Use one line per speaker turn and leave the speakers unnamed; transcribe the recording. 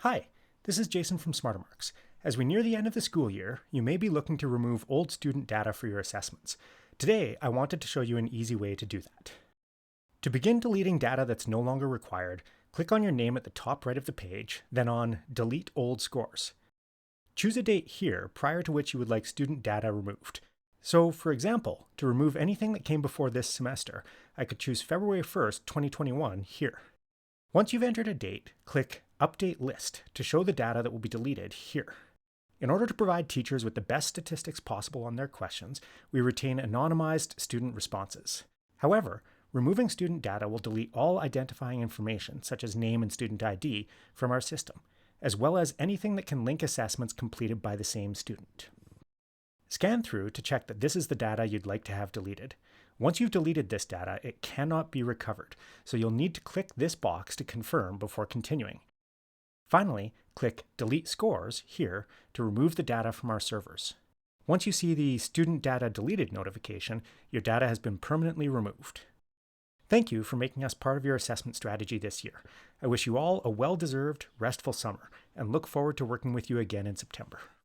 Hi, this is Jason from SmarterMarks. As we near the end of the school year, you may be looking to remove old student data for your assessments. Today, I wanted to show you an easy way to do that. To begin deleting data that's no longer required, click on your name at the top right of the page, then on Delete Old Scores. Choose a date here prior to which you would like student data removed. So, for example, to remove anything that came before this semester, I could choose February 1st, 2021 here. Once you've entered a date, click Update List to show the data that will be deleted here. In order to provide teachers with the best statistics possible on their questions, we retain anonymized student responses. However, removing student data will delete all identifying information, such as name and student ID, from our system, as well as anything that can link assessments completed by the same student. Scan through to check that this is the data you'd like to have deleted. Once you've deleted this data, it cannot be recovered, so you'll need to click this box to confirm before continuing. Finally, click Delete Scores here to remove the data from our servers. Once you see the Student Data Deleted notification, your data has been permanently removed. Thank you for making us part of your assessment strategy this year. I wish you all a well-deserved, restful summer, and look forward to working with you again in September.